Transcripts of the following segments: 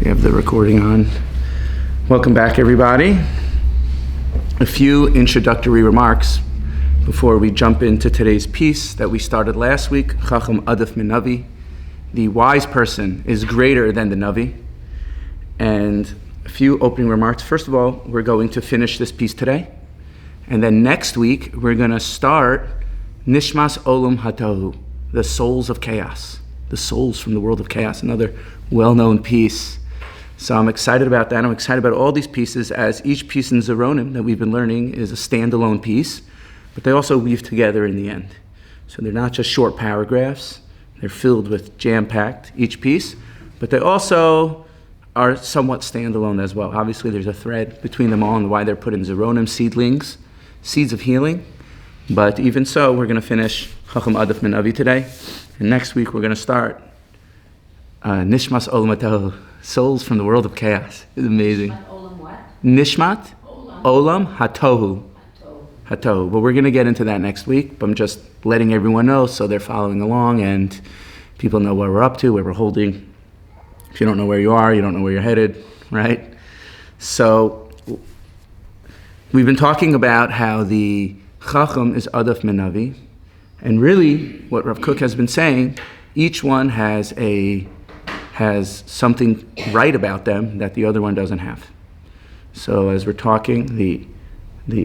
We have the recording on. Welcome back, everybody. A few introductory remarks before we jump into today's piece that we started last week, Chacham Adaf Min Navi. The wise person is greater than the Navi. And a few opening remarks. First of all, we're going to finish this piece today. And then next week, we're going to start Nishmas Olam Hatohu, the souls of chaos. The souls from the world of chaos, another well-known piece. So I'm excited about that. I'm excited about all these pieces, as each piece in Zeronim that we've been learning is a standalone piece, but they also weave together in the end. So they're not just short paragraphs. They're filled with jam-packed, each piece, but they also are somewhat standalone as well. Obviously, there's a thread between them all and why they're put in Zeronim, seedlings, seeds of healing. But even so, we're going to finish Chacham Adaf Min Navi today. And next week, we're going to start Nishmas Olam Hatohu, souls from the world of chaos. It's amazing. Olam what? Nishmat Olam Hatohu. Hatohu. But we're going to get into that next week. But I'm just letting everyone know so they're following along and people know where we're up to, where we're holding. If you don't know where you are, you don't know where you're headed, right? So we've been talking about how the Chacham is Adaf Min Navi. And really, what Rav Kook has been saying, each one has something right about them that the other one doesn't have. So as we're talking, the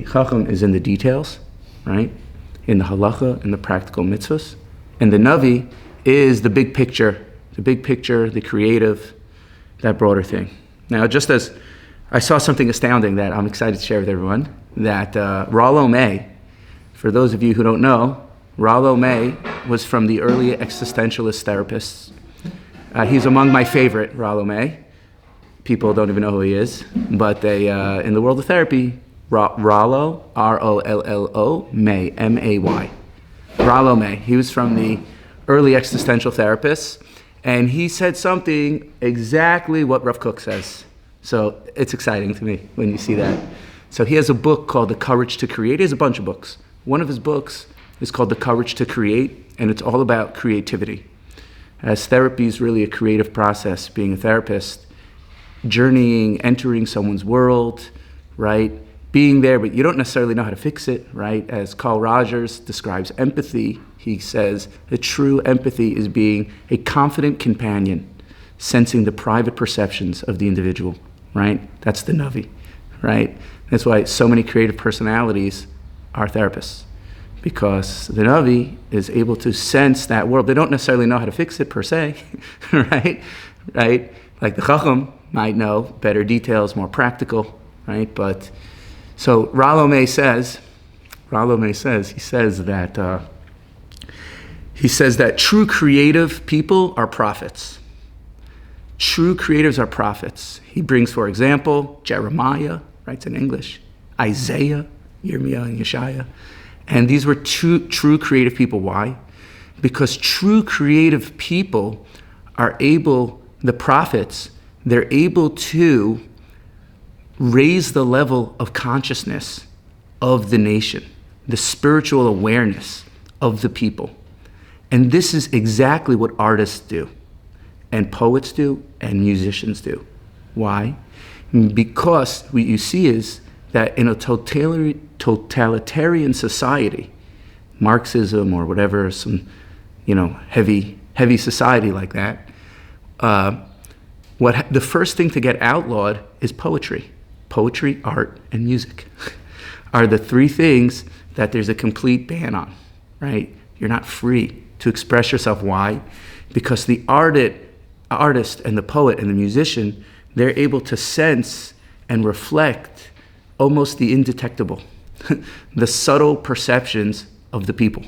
Chacham is in the details, right? In the halacha, in the practical mitzvahs. And the Navi is the big picture, the creative, that broader thing. Now, just as I saw something astounding that I'm excited to share with everyone, that Rollo May, for those of you who don't know, Rollo May was from the early existentialist therapists. He's among my favorite, Rollo May. People don't even know who he is, but they, in the world of therapy, Rollo, R-O-L-L-O, May, M-A-Y. Rollo May. He was from the early existential therapists, and he said something exactly what Rav Kook says. So it's exciting to me when you see that. So he has a book called The Courage to Create. He has a bunch of books. One of his books is called The Courage to Create, and it's all about creativity. As therapy is really a creative process, being a therapist, journeying, entering someone's world, right? Being there, but you don't necessarily know how to fix it, right? As Carl Rogers describes empathy, he says, the true empathy is being a confident companion, sensing the private perceptions of the individual, right? That's the Navi, right? That's why so many creative personalities are therapists. Because the Navi is able to sense that world. They don't necessarily know how to fix it per se, right? Like the Chacham might know better details, more practical, right? But so Rollo May says that true creative people are prophets. True creatives are prophets. He brings, for example, Jeremiah, writes in English, Isaiah, Yirmiyah, and Yeshaya. And these were true creative people. Why? Because true creative people are able, the prophets, they're able to raise the level of consciousness of the nation, the spiritual awareness of the people. And this is exactly what artists do, and poets do, and musicians do. Why? Because what you see is that in a totalitarian society, Marxism or whatever, some heavy society like that, the first thing to get outlawed is poetry. Poetry, art, and music are the three things that there's a complete ban on, right? You're not free to express yourself. Why? Because the artist and the poet and the musician, they're able to sense and reflect almost the indetectable, the subtle perceptions of the people,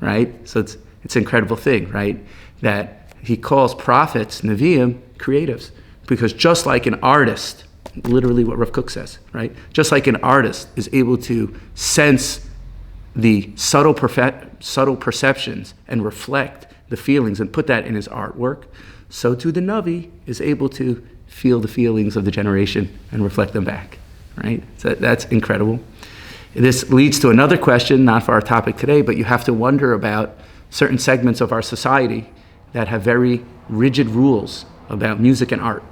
right? So it's an incredible thing, right? That he calls prophets, Nevi'im, creatives. Because just like an artist, literally what Rav Kook says, right? Just like an artist is able to sense the subtle perceptions and reflect the feelings and put that in his artwork, so too the Navi is able to feel the feelings of the generation and reflect them back. Right? So that's incredible. This leads to another question, not for our topic today, but you have to wonder about certain segments of our society that have very rigid rules about music and art.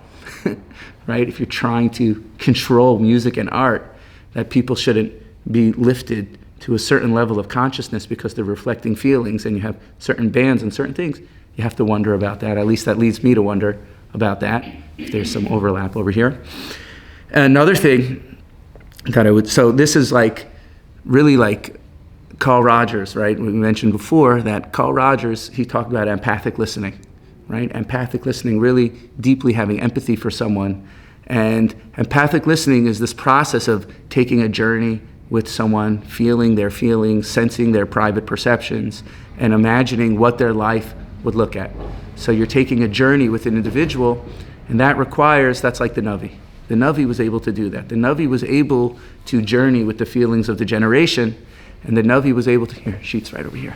right? If you're trying to control music and art, that people shouldn't be lifted to a certain level of consciousness because they're reflecting feelings, and you have certain bands and certain things, you have to wonder about that. At least that leads me to wonder about that, if there's some overlap over here. Another thing that so this is really like Carl Rogers, right? We mentioned before that Carl Rogers, he talked about empathic listening, right? Empathic listening, really deeply having empathy for someone. And empathic listening is this process of taking a journey with someone, feeling their feelings, sensing their private perceptions, and imagining what their life would look at. So you're taking a journey with an individual, and that's like the Navi. The Navi was able to do that. The Navi was able to journey with the feelings of the generation, and the Navi was able to, here, sheets right over here.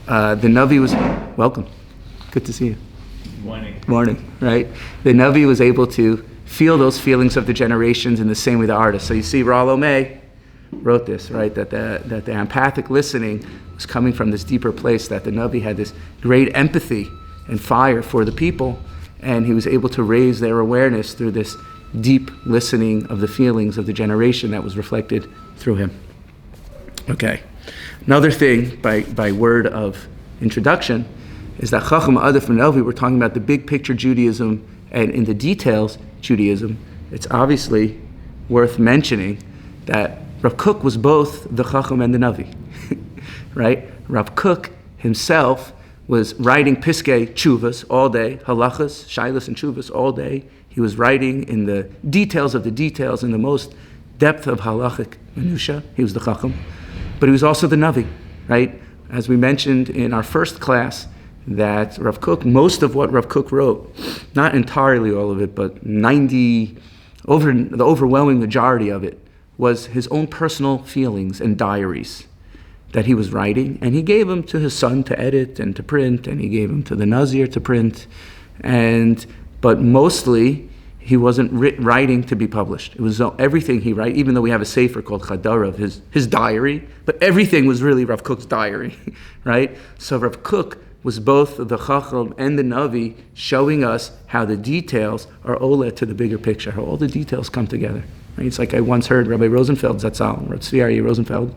The Navi was, welcome, good to see you. Morning, right? The Navi was able to feel those feelings of the generations in the same way the artist. So you see, Rollo May wrote this, right? That the empathic listening was coming from this deeper place, that the Navi had this great empathy and fire for the people, and he was able to raise their awareness through this deep listening of the feelings of the generation that was reflected through him. Okay. Another thing, by word of introduction, is that Chacham Adif Navi, we're talking about the big picture Judaism, and in the details, Judaism. It's obviously worth mentioning that Rav Kook was both the Chacham and the Navi, right? Rav Kook himself was writing Piskei Tshuvas all day, halachas, shilas, and Tshuvas all day. He was writing in the details of the details, in the most depth of halachic minutiae. He was the Chacham. But he was also the Navi, right? As we mentioned in our first class, that Rav Kook, most of what Rav Kook wrote, not entirely all of it, but the overwhelming majority of it, was his own personal feelings and diaries that he was writing, and he gave them to his son to edit and to print, and he gave them to the Nazir to print, but mostly he wasn't writing to be published. It was everything he wrote, even though we have a sefer called Chadar of his diary, but everything was really Rav Kook's diary, right? So Rav Kook was both the Chacham and the Navi, showing us how the details are Olet to the bigger picture, how all the details come together. Right? It's like I once heard Rabbi Rosenfeld Zatzal, Rav Tzvi Aryeh Rosenfeld,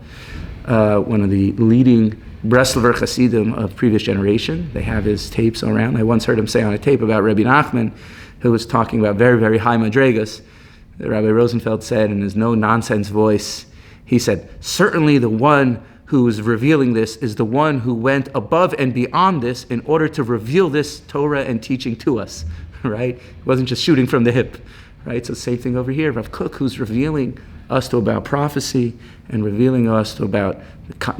one of the leading Breslover Hasidim of previous generation. They have his tapes around. I once heard him say on a tape about Rabbi Nachman, who was talking about very, very high madregas. Rabbi Rosenfeld said in his no-nonsense voice, he said, certainly the one who is revealing this is the one who went above and beyond this in order to reveal this Torah and teaching to us, right? It wasn't just shooting from the hip, right? So same thing over here. Rav Kook, who's revealing us to about prophecy and revealing us to about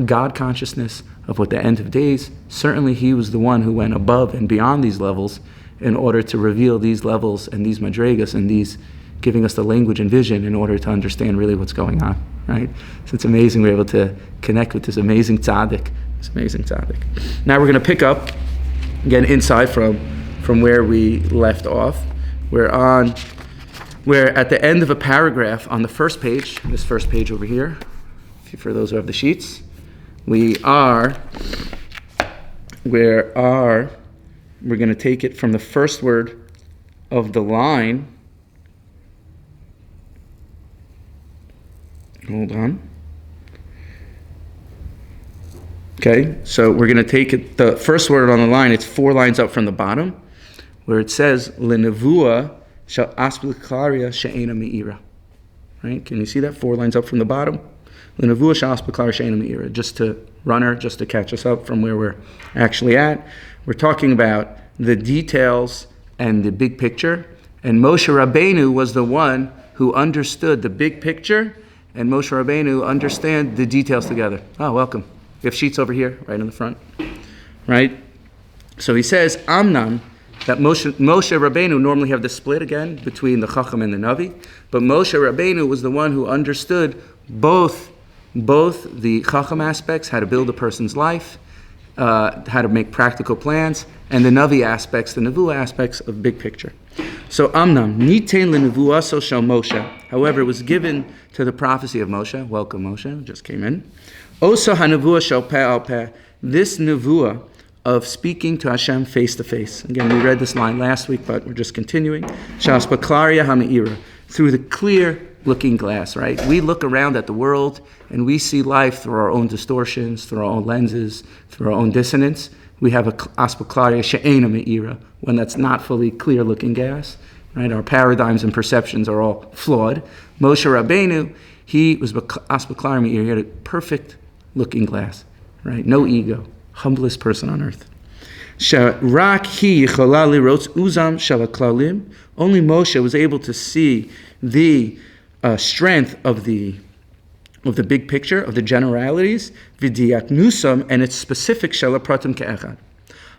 God consciousness of what the end of days, certainly he was the one who went above and beyond these levels in order to reveal these levels and these madregas and these, giving us the language and vision in order to understand really what's going on, right? So it's amazing we're able to connect with this amazing tzaddik. Now we're going to pick up again inside from where we left off. We're at the end of a paragraph on the first page, this first page over here, for those who have the sheets. We're going to take it from the first word of the line. Hold on. Okay, so we're going to take it, the first word on the line, it's 4 lines up from the bottom, where it says, Nevuah shall asplikaria she'ena me'ira. Right? Can you see that? 4 lines up from the bottom. Nevuah shall asplikaria she'ena me'ira. Just to catch us up from where we're actually at. We're talking about the details and the big picture. And Moshe Rabbeinu was the one who understood the big picture, and Moshe Rabbeinu understand the details together. Oh, welcome. We have sheets over here, right in the front. Right? So he says, Amnam, that Moshe Rabbeinu normally have the split again between the Chacham and the Navi, but Moshe Rabbeinu was the one who understood both the Chacham aspects, how to build a person's life, how to make practical plans, and the Navi aspects, the Nevuah aspects of big picture. So Amnam, Nitein leNevuaso shel Moshe. However, it was given to the prophecy of Moshe. Welcome, Moshe, just came in. Osa haNevuah shel peh al peh. This Nevuah of speaking to Hashem face to face. Again, we read this line last week, but we're just continuing. Shas baklaria ha'me'ira, through the clear looking glass, right? We look around at the world and we see life through our own distortions, through our own lenses, through our own dissonance. We have a aspaklaria she'ena me'ira, one that's not fully clear looking glass, right? Our paradigms and perceptions are all flawed. Moshe Rabbeinu, he was aspaklaria me'ira, he had a perfect looking glass, right? No ego, humblest person on earth. Rak hi yichola lirotz uzam shel haklalim. Only Moshe was able to see the strength of the big picture, of the generalities, v'diaknusam, and its specific shel hapratim ke'echad.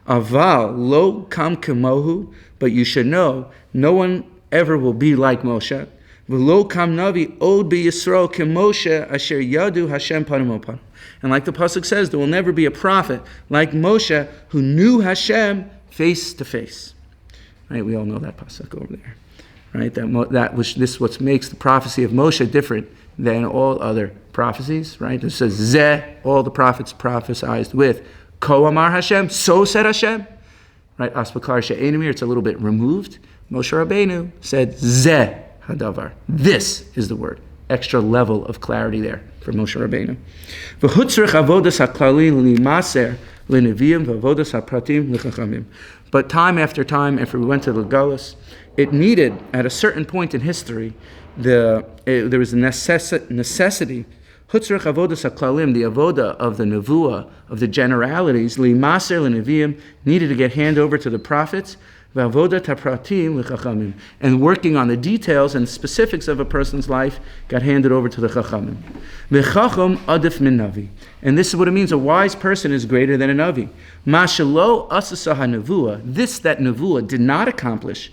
Aval lo kam kemohu, but you should know, no one ever will be like Moshe. V'lo kam navi od b'Yisrael kemoshe asher yadu Hashem panim opan. And like the pasuk says, there will never be a prophet like Moshe who knew Hashem face to face. Right? We all know that pasuk over there. Right? This what makes the prophecy of Moshe different than all other prophecies. Right? It says Zeh, all the prophets prophesied with Ko Amar Hashem, so said Hashem. Right? Aspakar she'enimir, it's a little bit removed. Moshe Rabbeinu said Zeh hadavar. This is the word. Extra level of clarity there for Moshe Rabbeinu. But time after time, after we went to the Galus, it needed, at a certain point in history, there was a necessity, the avoda of the Nevuah, of the generalities, needed to get hand over to the prophets, and working on the details and specifics of a person's life got handed over to the Chachamim. And this is what it means, a wise person is greater than a Navi. This that Nevuah did not accomplish,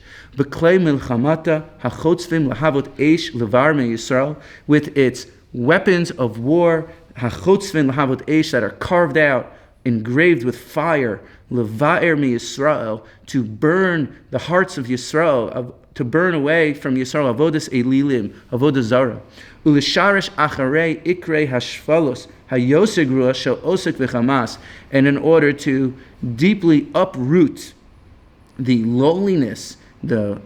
with its weapons of war, that are carved out, engraved with fire, Leva'er mi Yisrael, to burn the hearts of Yisrael, to burn away from Yisrael, avodas elilim, avodas zara. Ulisharish acharei ikrei hashfalos, hayosegrua shel osek v'chamas, and in order to deeply uproot the lowliness, the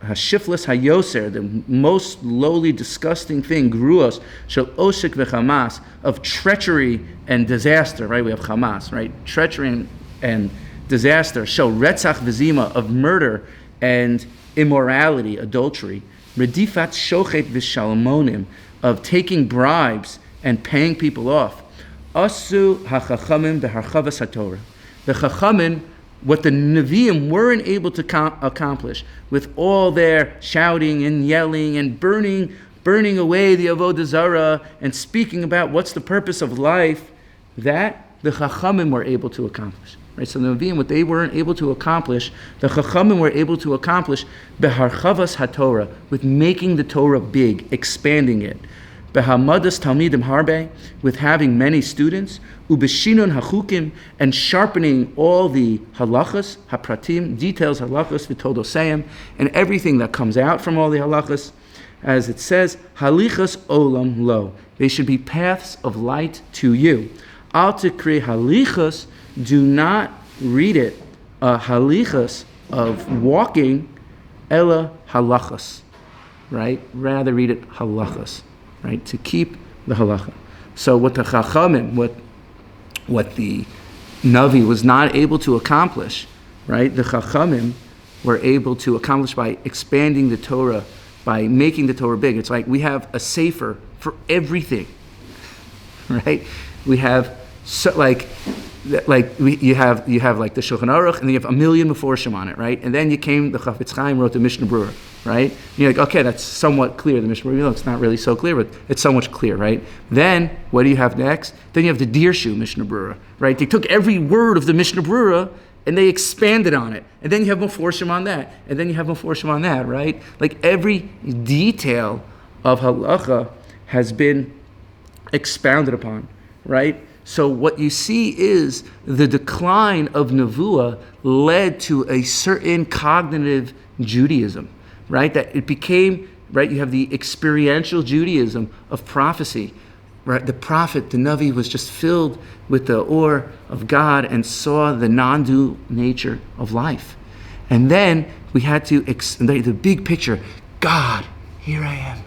hashiflas hayoser, the most lowly, disgusting thing, gruos shel osek v'chamas, of treachery and disaster, right? We have Hamas, right? Treachery and disaster, show retzach v'zima, of murder and immorality, adultery, redifat shochet v'shalmonim, of taking bribes and paying people off. Asu hachachamim b'harchavas haTorah. The chachamim, what the Nevi'im weren't able to accomplish with all their shouting and yelling and burning away the avodah zarah and speaking about what's the purpose of life, that the chachamim were able to accomplish. Right? So the Nevi'im, what they weren't able to accomplish, the Chachamim were able to accomplish beharchavas haTorah, with making the Torah big, expanding it. Behamadas talmidim harbe, with having many students. Ubeshinun hachukim, and sharpening all the halachas, hapratim, details halachas v'todoseim, and everything that comes out from all the halachas. As it says, halichas olam lo. They should be paths of light to you. Al tikri halichas, do not read it halichas of walking, ella halachas, right? Rather read it halachas, right? To keep the halacha. So what the chachamim, what the Navi was not able to accomplish, right? The chachamim were able to accomplish by expanding the Torah, by making the Torah big. It's like we have a sefer for everything, right? We have you have like the Shulchan Aruch, and then you have a million Meforshim on it, right? And then you came, the Chafetz Chaim wrote the Mishnah Berurah, right? And you're like, okay, that's somewhat clear. The Mishnah Berurah, it's not really so clear, but it's somewhat clear, right? Then what do you have next? Then you have the Dirshu Mishnah Berurah, right? They took every word of the Mishnah Berurah and they expanded on it. And then you have Meforshim on that, and then you have Meforshim on that, right? Like every detail of halacha has been expounded upon, right? So what you see is the decline of Nevuah led to a certain cognitive Judaism, right? That it became, right, you have the experiential Judaism of prophecy. right, the prophet, the Navi, was just filled with the awe of God and saw the non-dual nature of life. And then we had to, the big picture, God, here I am,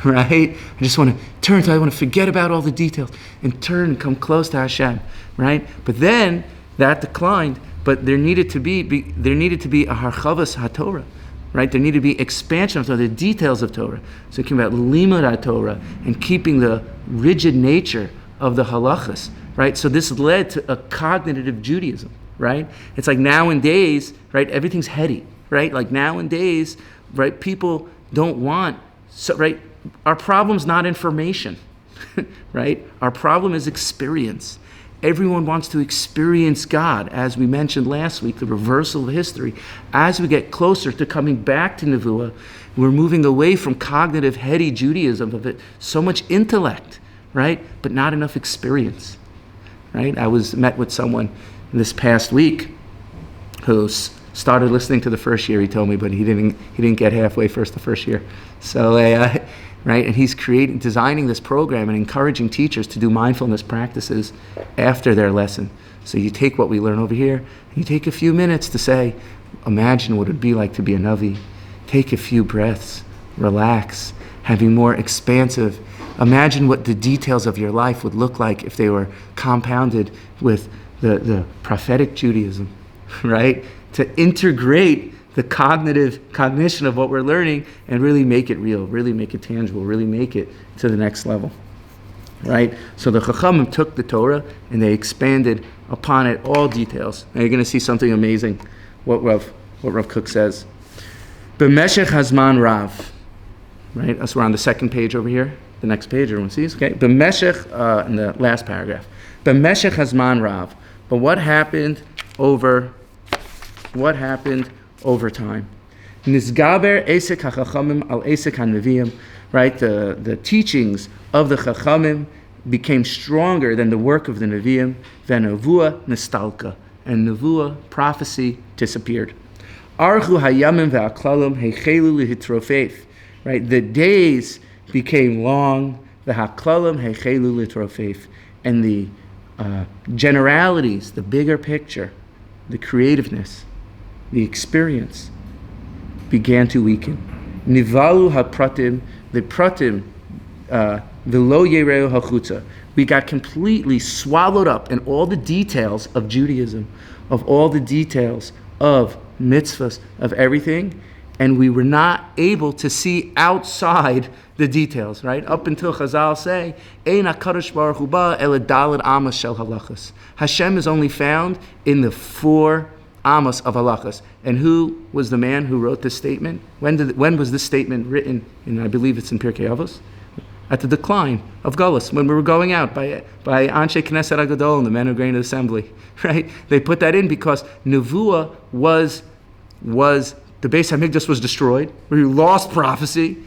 right? I just want to turn to, I want to forget about all the details and turn and come close to Hashem, right? But then that declined, but there needed to be a harchavas haTorah, right? There needed to be expansion of Torah, the details of Torah. So it came about limud haTorah and keeping the rigid nature of the halachas, right? So this led to a cognitive Judaism, right? It's like nowadays, right? Everything's heady, right? Like nowadays, right? People don't want, so, right? Our problem's not information, right? Our problem is experience. Everyone wants to experience God, as we mentioned last week, the reversal of history. As we get closer to coming back to Nevuah, we're moving away from cognitive, heady Judaism of it. So much intellect, right? But not enough experience, right? I met with someone this past week who started listening to the first year, he told me, but he didn't get halfway the first year. So, right, and he's designing this program and encouraging teachers to do mindfulness practices after their lesson. So you take what we learn over here, and you take a few minutes to say, imagine what it would be like to be a Navi. Take a few breaths, relax, having more expansive. Imagine what the details of your life would look like if they were compounded with the prophetic Judaism, right? To integrate the cognition of what we're learning and really make it real, really make it tangible, really make it to the next level, right? So the Chachamim took the Torah and they expanded upon it all details. Now you're going to see something amazing, what Rav Kook says. B'meshech hazman rav, right? That's we're on the second page over here. The next page, everyone sees, okay? B'meshech, in the last paragraph. B'meshech hazman rav. But what happened over time? Nizgaber esek hachachamim al esek haneviyim, right? The teachings of the chachamim became stronger than the work of the neviim. Nevuah nistalka, and Nevuah, prophecy, disappeared. Archu hayamim ve'aklalim heichelu lihitrofeif, right? The days became long. Ve'haklalim heichelu lihitrofeif, and the generalities, the bigger picture, the creativeness, the experience began to weaken. Nivalu hapratim, the pratim, v'lo yereu hachutza. We got completely swallowed up in all the details of Judaism, of all the details of mitzvahs, of everything, and we were not able to see outside the details, right? Up until Chazal say, Ein HaKadosh Baruch Hu ba ele daled amos shel halachas. Hashem is only found in the 4 amos of halachas. And who was the man who wrote this statement? When was this statement written? And I believe it's in Pirkei Avos. At the decline of Gullus, when we were going out by Anshe Knesset HaGadol and the men of grain assembly, right? They put that in because Nevuah was the Beis HaMikdash was destroyed. We lost prophecy.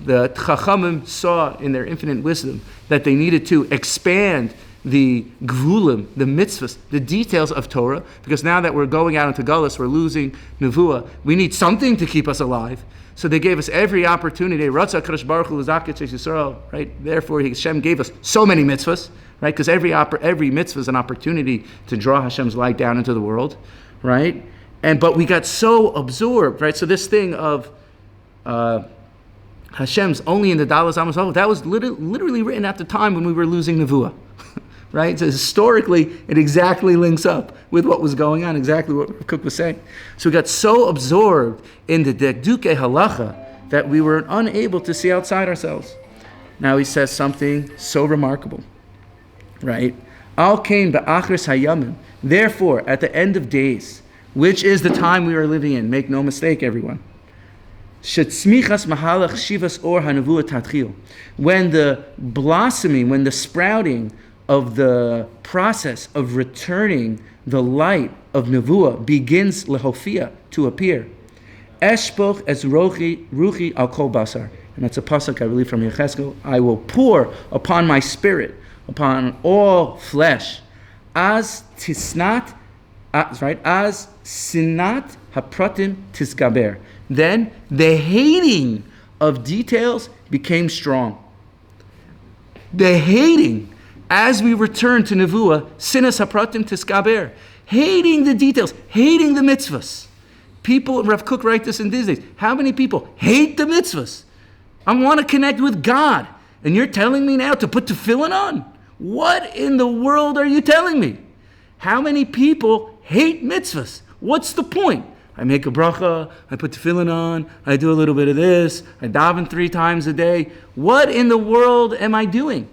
The Chachamim saw in their infinite wisdom that they needed to expand the gvulim, the mitzvahs, the details of Torah, because now that we're going out into Gullus, we're losing Nevuah. We need something to keep us alive. So they gave us every opportunity. Ratzah Kadosh Baruch Hu l'zakech Yisrael, right? Therefore, Hashem gave us so many mitzvahs, right? Because every mitzvah is an opportunity to draw Hashem's light down into the world, right? But we got so absorbed, right? So this thing of Hashem's only in the Dalas Amos, that was literally written at the time when we were losing Nevuah, right? So historically, it exactly links up with what was going on, exactly what Rav Kook was saying. So we got so absorbed in the Dekduke halacha that we were unable to see outside ourselves. Now he says something so remarkable, right? Al kain ba'achris hayamim. Therefore, at the end of days, which is the time we are living in, make no mistake, everyone. Shetzmichas mahalach shivas or hanevuah tatchil. When the blossoming, when the sprouting of the process of returning the light of Nevuah begins lehofia, to appear. Eshpoch es ruchi al kol basar. And that's a pasuk I believe from Yecheskel. I will pour upon my spirit, upon all flesh. As tisnat, as sinat hapratim tisgaber. Then the hating of details became strong. The hating, as we return to Nevuah, sinas hapratim tiskaber, hating the details, hating the mitzvahs. People, Rav Kook write this in these days, how many people hate the mitzvahs? I want to connect with God, and you're telling me now to put tefillin on? What in the world are you telling me? How many people hate mitzvahs? What's the point? I make a bracha, I put tefillin on, I do a little bit of this, I daven 3 times a day. What in the world am I doing?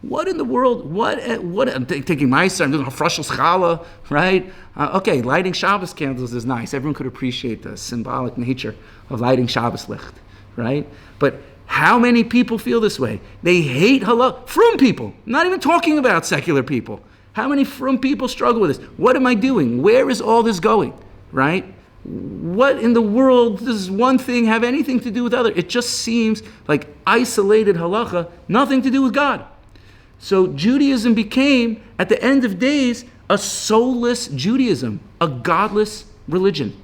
What in the world? What I'm taking meiser, I'm doing a frashel challah, right? Okay, lighting Shabbos candles is nice. Everyone could appreciate the symbolic nature of lighting Shabbos licht, right? But how many people feel this way? They hate halacha. Frum people, not even talking about secular people. How many frum people struggle with this? What am I doing? Where is all this going, right? What in the world does one thing have anything to do with the other? It just seems like isolated halacha, nothing to do with God. So Judaism became, at the end of days, a soulless Judaism, a godless religion,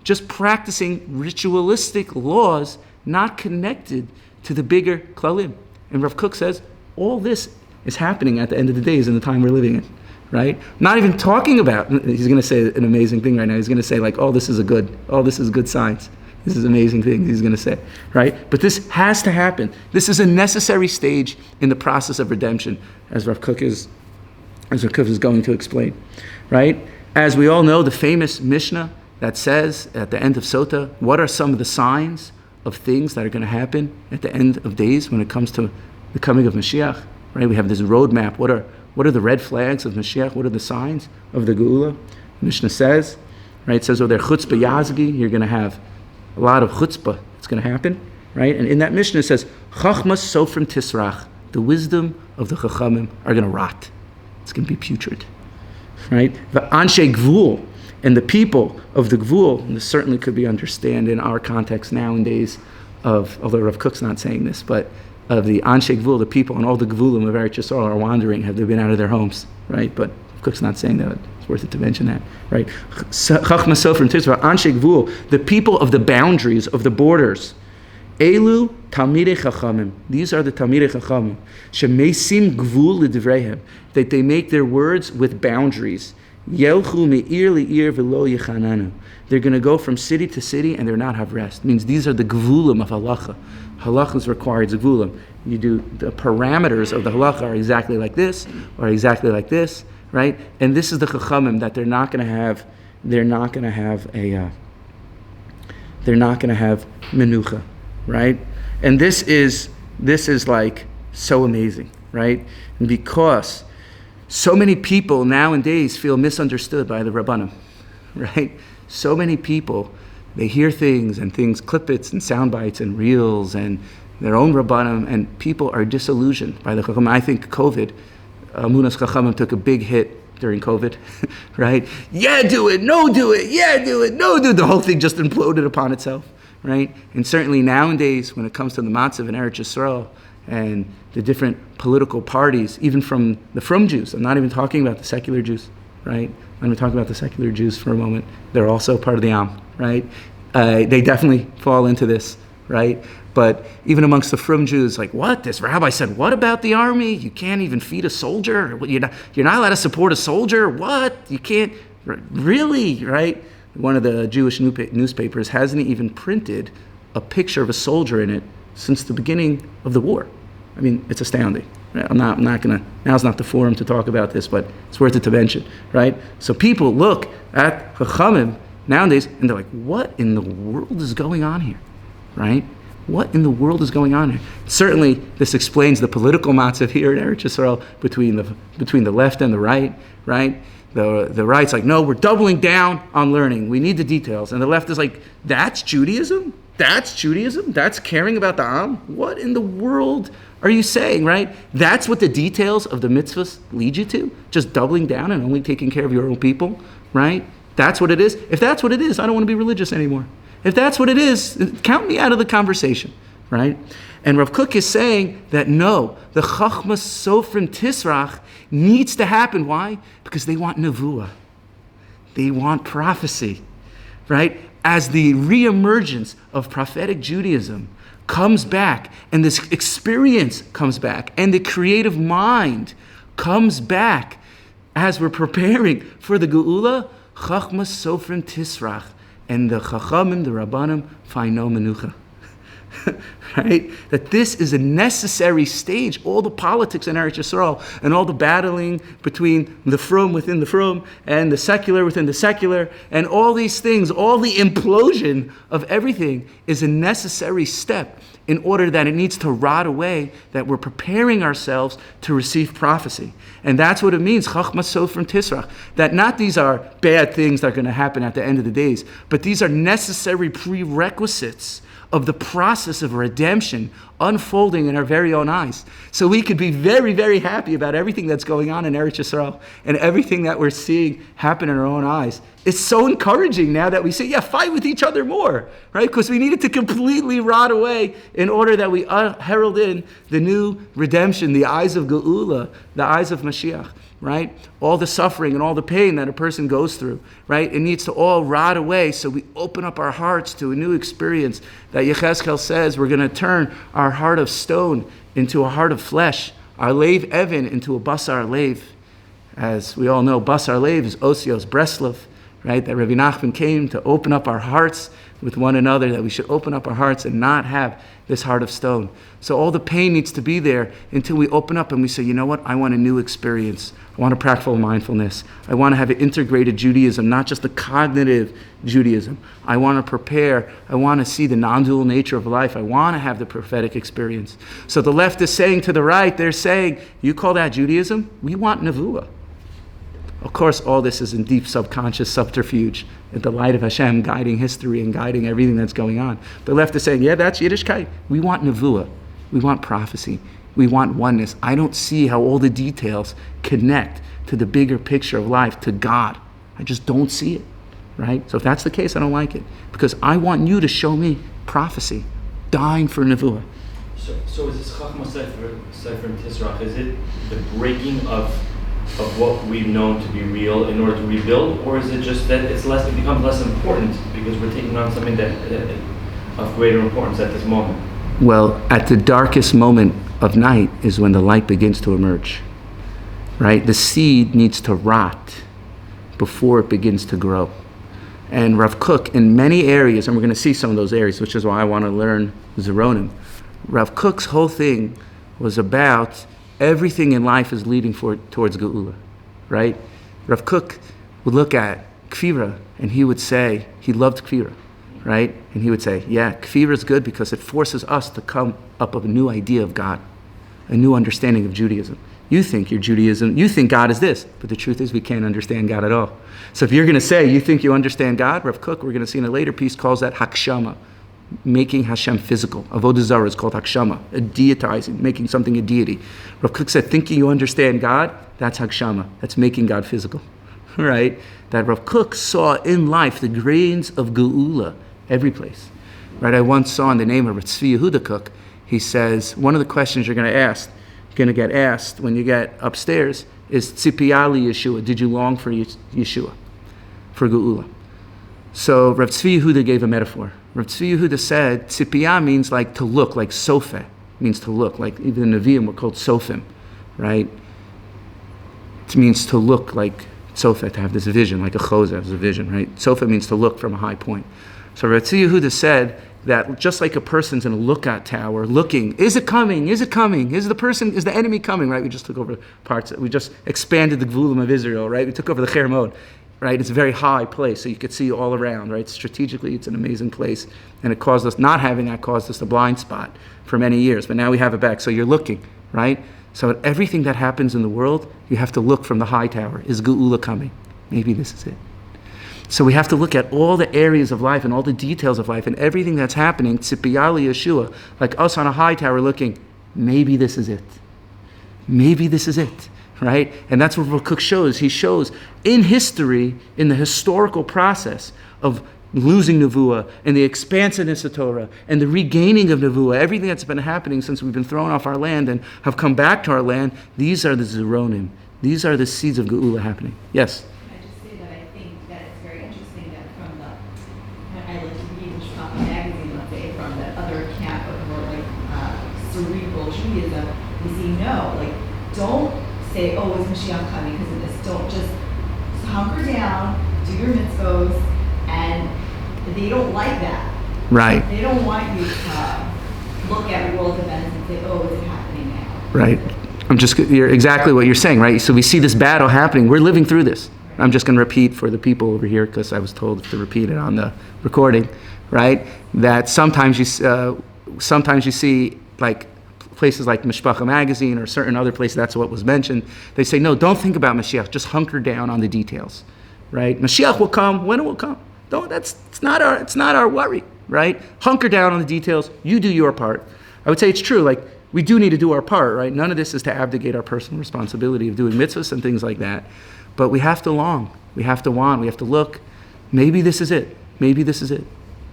just practicing ritualistic laws not connected to the bigger klalim. And Rav Kook says, all this is happening at the end of the days in the time we're living in, right? Not even talking about, he's going to say an amazing thing right now. He's going to say like, this is good science. This is an amazing thing he's going to say, right? But this has to happen. This is a necessary stage in the process of redemption, as Rav Kook is going to explain, right? As we all know, the famous Mishnah that says at the end of Sota, what are some of the signs of things that are going to happen at the end of days when it comes to the coming of Mashiach, right? We have this roadmap. What are the red flags of Mashiach? What are the signs of the Geula? Mishnah says, right? It says, they're chutzpah yazgi. You're going to have a lot of chutzpah. It's going to happen, right? And in that Mishnah it says, chachmas sofrim tisrach. The wisdom of the chachamim are going to rot. It's going to be putrid, right? The anshe gvul, and the people of the gvul, and this certainly could be understood in our context nowadays although Rav Kook's not saying this, but of the anshe gvul, the people and all the gvulim of Eretz Yisrael are wandering, have they been out of their homes, right? But Rav Kook's not saying that. It's worth it to mention that, right? Chachma sofrim tisrach, anshe gvul, the people of the boundaries, of the borders. Elu talmidei chachamim. These are the talmidei chachamim. Shemesim gvul l'divreihem. That they make their words with boundaries. Yelchu me'ir li'ir v'lo yechananu. They're going to go from city to city and they're not have rest. It means these are the gvulim of halacha. Halacha requires gvulim. You do the parameters of the halacha are exactly like this or exactly like this, right? And this is the chachamim that they're not going to have. They're not going to have menucha. Right? And this is like so amazing, right? And because so many people nowadays feel misunderstood by the Rabbanim, right? So many people, they hear things and things, clippets and sound bites and reels and their own Rabbanim, and people are disillusioned by the Chachamim. I think COVID, Amunas Chachamim took a big hit during COVID, right? Yeah, do it, no, do it, yeah, do it, no, do it. The whole thing just imploded upon itself. Right? And certainly nowadays, when it comes to the matzav in Eretz Yisrael and the different political parties, even from the frum Jews, I'm not even talking about the secular Jews, right? I'm even talking about the secular Jews for a moment. They're also part of the Am, right? They definitely fall into this, right? But even amongst the frum Jews, like, what? This rabbi said, what about the army? You can't even feed a soldier? You're not allowed to support a soldier? What? You can't? Really? Right? One of the Jewish newspapers hasn't even printed a picture of a soldier in it since the beginning of the war. I mean, it's astounding. Right? I'm not gonna. Now's not the forum to talk about this, but it's worth it to mention, right? So people look at Chachamim nowadays and they're like, "What in the world is going on here?" Right? What in the world is going on here? Certainly, this explains the political matzav here in Eretz Yisrael between the left and the right, right? The right's like, no, we're doubling down on learning. We need the details. And the left is like, that's Judaism? That's Judaism? That's caring about the Am? What in the world are you saying, right? That's what the details of the mitzvahs lead you to? Just doubling down and only taking care of your own people, right? That's what it is? If that's what it is, I don't want to be religious anymore. If that's what it is, count me out of the conversation, right? And Rav Kook is saying that no, the Chachmas Sofrim Tisrach needs to happen. Why? Because they want Nevuah. They want prophecy, right? as the reemergence of prophetic Judaism comes back, and this experience comes back, and the creative mind comes back as we're preparing for the Geula, Chachmas Sofrim Tisrach, and the Chachamim, the Rabbanim, find no menucha. Right? That this is a necessary stage. All the politics in Eretz Yisrael and all the battling between the frum within the frum and the secular within the secular and all these things, all the implosion of everything is a necessary step in order that it needs to rot away, that we're preparing ourselves to receive prophecy. And that's what it means, Chachmas Sofrim Tisrach, that not these are bad things that are going to happen at the end of the days, but these are necessary prerequisites of the process of redemption unfolding in our very own eyes. So we could be very, very happy about everything that's going on in Eretz Yisrael and everything that we're seeing happen in our own eyes. It's so encouraging now that we say, yeah, fight with each other more, right? Because we need it to completely rot away in order that we herald in the new redemption, the eyes of Geula, the eyes of Mashiach. Right? All the suffering and all the pain that a person goes through, right? It needs to all rot away so we open up our hearts to a new experience that Yechezkel says we're going to turn our heart of stone into a heart of flesh, our leiv Evan into a basar leiv. As we all know, basar leiv is Osios Breslov, right? That Rabbi Nachman came to open up our hearts with one another, that we should open up our hearts and not have this heart of stone. So all the pain needs to be there until we open up and we say, you know what, I want a new experience. I want a practical mindfulness. I want to have an integrated Judaism, not just the cognitive Judaism. I want to prepare. I want to see the non-dual nature of life. I want to have the prophetic experience. So the left is saying to the right, they're saying, you call that Judaism? We want Nevuah. Of course, all this is in deep subconscious subterfuge, in the light of Hashem guiding history and guiding everything that's going on. The left is saying, yeah, that's Yiddishkeit. We want Nevuah. We want prophecy. We want oneness. I don't see how all the details connect to the bigger picture of life, to God. I just don't see it, right? So if that's the case, I don't like it. Because I want you to show me prophecy, dying for Nevuah. So is this Chachma Sefer Tisrach, is it the breaking of what we've known to be real in order to rebuild, or is it just that it becomes less important because we're taking on something that of greater importance at this moment? Well, at the darkest moment of night is when the light begins to emerge, right? The seed needs to rot before it begins to grow. And Rav Kook, in many areas, and we're going to see some of those areas, which is why I want to learn Zeronim. Rav Kook's whole thing was about everything in life is leading towards Geula, right? Rav Kook would look at Kfira and he would say, he loved Kfira, right? And he would say, yeah, Kfira is good because it forces us to come up with a new idea of God, a new understanding of Judaism. You think your Judaism, you think God is this, but the truth is we can't understand God at all. So if you're going to say you think you understand God, Rav Kook, we're going to see in a later piece, calls that Hakshama, making Hashem physical. Avodah Zarah is called Hakshama, a deitizing, making something a deity. Rav Kook said, thinking you understand God, that's Hakshama. That's making God physical, right? That Rav Kook saw in life the grains of Geula every place, right? I once saw in the name of Tzvi Yehuda Kook, he says, one of the questions you're going to get asked when you get upstairs is Tzipiyali Yeshua, did you long for Yeshua, for Geula? So Rav Tzvi Yehuda gave a metaphor. Rav Tzvi Yehuda said, Tzipiyah means like to look, like sofa means to look, like even the Nevi'im were called sofim, right? It means to look like sofa, to have this vision, like a choza has a vision, right? Sofa means to look from a high point. So Rav Tzvi Yehuda said that just like a person's in a lookout tower looking, is it coming? Is it coming? Is the enemy coming, right? We just took over parts, we just expanded the Gvulim of Israel, right? We took over the Chermod. Right, it's a very high place, so you could see all around. Right, strategically, it's an amazing place, and it caused us not having that caused us a blind spot for many years. But now we have it back. So you're looking, right? So at everything that happens in the world, you have to look from the high tower. Is Geula coming? Maybe this is it. So we have to look at all the areas of life and all the details of life and everything that's happening. Tzipiyali Yeshua, like us on a high tower, looking. Maybe this is it. Maybe this is it. Right? And that's what Rav Kook shows. He shows in history, in the historical process of losing Nevuah and the expansiveness of Torah and the regaining of Nevuah, everything that's been happening since we've been thrown off our land and have come back to our land, these are the Zeronim. These are the seeds of Geula happening. Yes? Can I just say that I think that it's very interesting that from the, other camp of more like cerebral Judaism, we see no, like don't say, oh, is Mashiach coming because of this. Don't just hunker down, do your mitzvot, and they don't like that. Right. They don't want you to look at world events and say, oh, is it happening now? Right. You're exactly what you're saying, right? So we see this battle happening. We're living through this. I'm just going to repeat for the people over here because I was told to repeat it on the recording, right? That sometimes you see like places like Mishpacha magazine or certain other places, that's what was mentioned. They say, no, don't think about Mashiach. Just hunker down on the details, right? Mashiach will come when it will come. It's not our worry, right? Hunker down on the details. You do your part. I would say it's true. Like we do need to do our part, right? None of this is to abdicate our personal responsibility of doing mitzvahs and things like that. But we have to long. We have to want. We have to look. Maybe this is it. Maybe this is it.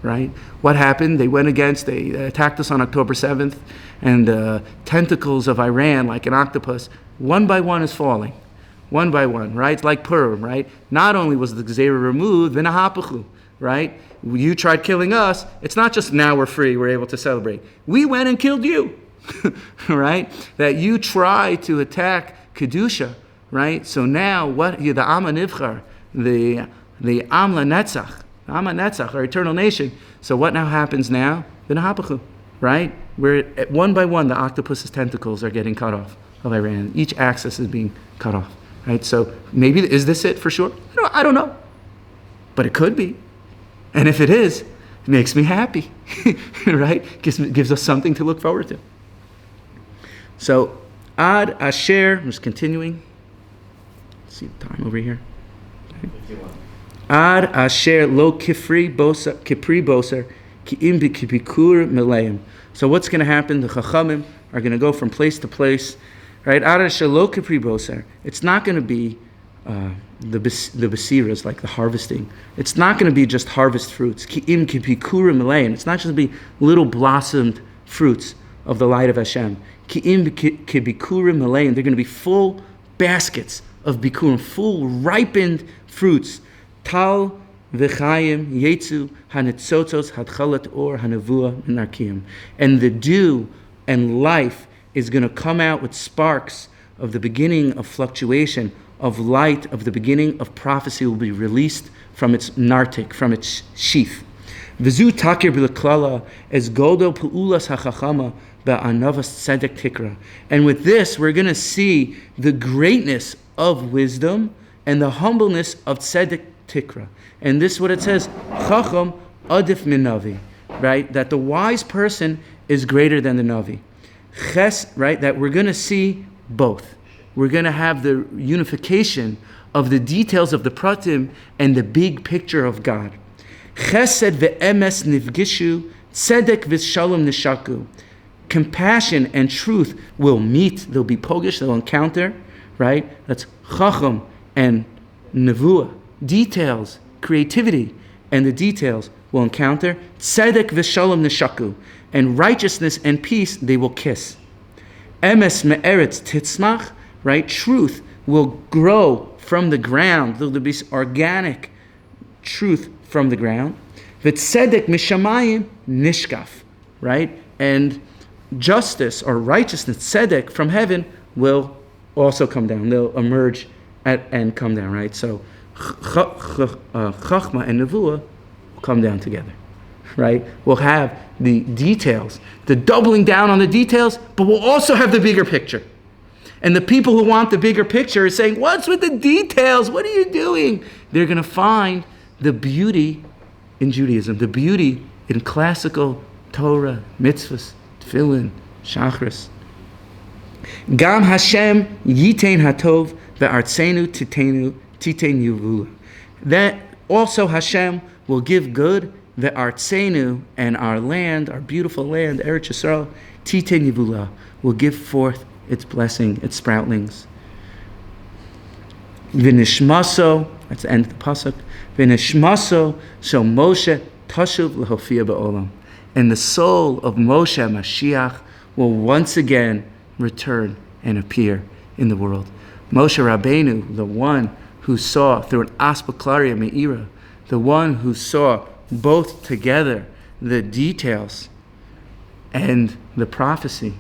Right? What happened? They attacked us on October 7th, and the tentacles of Iran, like an octopus, one by one is falling. One by one, right? It's like Purim, right? Not only was the Gzeira removed, v'nahapachu, right? You tried killing us. It's not just now we're free, we're able to celebrate. We went and killed you, right? That you tried to attack Kedusha, right? So now, what? The Amma Nivchar, the Amla Netzach, our eternal nation. So what now happens now? V'nahapachu, right? Where one by one the octopus's tentacles are getting cut off of Iran. Each axis is being cut off, right? So maybe, is this it for sure? I don't know. But it could be. And if it is, it makes me happy, right? Gives us something to look forward to. So, Ad Asher, I'm just continuing. Let's see the time over here. Okay. 51. Ad asher lo kipri boser ki'im b'kipikur meleim. So what's going to happen? The Chachamim are going to go from place to place, right? Ad asher lo kipri boser. It's not going to be the basiras, like the harvesting. It's not going to be just harvest fruits. Ki'im kipikur meleim. It's not just going to be little blossomed fruits of the light of Hashem. Ki'im kipikur meleim. They're going to be full baskets of bikurim, full ripened fruits. Tal v'chayim yetzu hanitzotzos hadchalat or hanevuah minarkiyim. And the dew and life is going to come out with sparks of the beginning of fluctuation, of light, of the beginning of prophecy will be released from its nartik, from its sheath. V'zu takir b'leklala as goldo pu'ulas hachachama ba'anavas tzedek tikra. And with this, we're going to see the greatness of wisdom and the humbleness of tzedek tikra. And this is what it says, Chacham adif min navi, right? That the wise person is greater than the navi. Ches, right? That we're going to see both. We're going to have the unification of the details of the pratim and the big picture of God. Chesed ve'emes nifgishu, tzedek v'shalom nishaku. Compassion and truth will meet. They'll be pogish. They'll encounter, right? That's Chacham and Nevuah. Details, creativity, and the details will encounter. Tzedek v'shalom nishaku, and righteousness and peace they will kiss. Emes me'eretz titzmach, right? Truth will grow from the ground. There'll be organic truth from the ground. V'tzedek mishamayim nishkaf, right? And justice or righteousness, tzedek from heaven, will also come down. They'll emerge and come down, right? So Chachma and Nevuah will come down together, right? We'll have the details, the doubling down on the details, but we'll also have the bigger picture. And the people who want the bigger picture are saying, what's with the details? What are you doing? They're going to find the beauty in Judaism, the beauty in classical Torah, mitzvahs, tefillin, shachris. Gam Hashem yitein hatov ve'artzenu titein Nevuah. That also Hashem will give good, the artzenu, and our land, our beautiful land, Eretz Yisrael, titein Nevuah, will give forth its blessing, its sproutlings. V'nishmaso, that's the end of the pasuk. V'nishmaso shel Moshe tashuv l'hofia ba'olam. And the soul of Moshe Mashiach will once again return and appear in the world. Moshe Rabbeinu, the one who saw through an aspeclaria me'ira, the one who saw both together the details and the prophecy.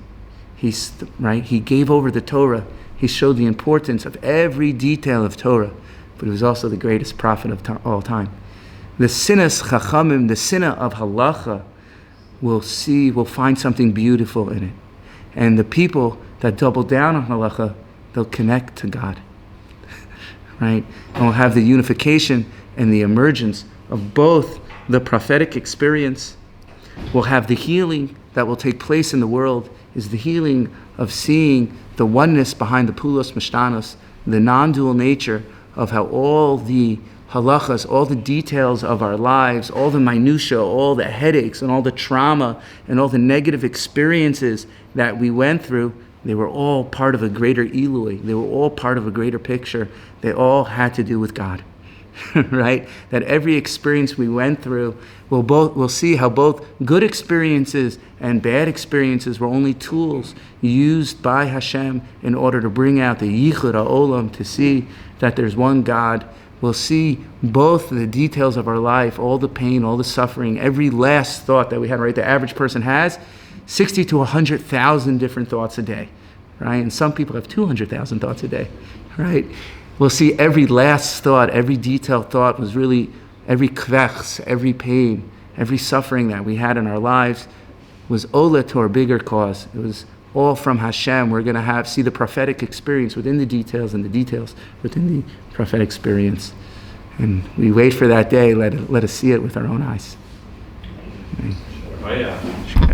He gave over the Torah. He showed the importance of every detail of Torah, but he was also the greatest prophet of all time. The sinas chachamim, the sinna of halacha, will find something beautiful in it. And the people that double down on halacha, they'll connect to God, right? And we'll have the unification and the emergence of both the prophetic experience. We'll have the healing that will take place in the world, is the healing of seeing the oneness behind the pulos mishtanos, the non-dual nature of how all the halachas, all the details of our lives, all the minutia, all the headaches and all the trauma and all the negative experiences that we went through, they were all part of a greater Eloi. They were all part of a greater picture. They all had to do with God, right? That every experience we went through, we'll see how both good experiences and bad experiences were only tools used by Hashem in order to bring out the yichud ha'olam, to see that there's one God. We'll see both the details of our life, all the pain, all the suffering, every last thought that we had, right? The average person has 60 to 100,000 different thoughts a day, right? And some people have 200,000 thoughts a day, right? We'll see every last thought, every detailed thought was really, every kvechs, every pain, every suffering that we had in our lives was ola to our bigger cause. It was all from Hashem. We're going to see the prophetic experience within the details and the details within the prophetic experience. And we wait for that day. Let us see it with our own eyes. Amen.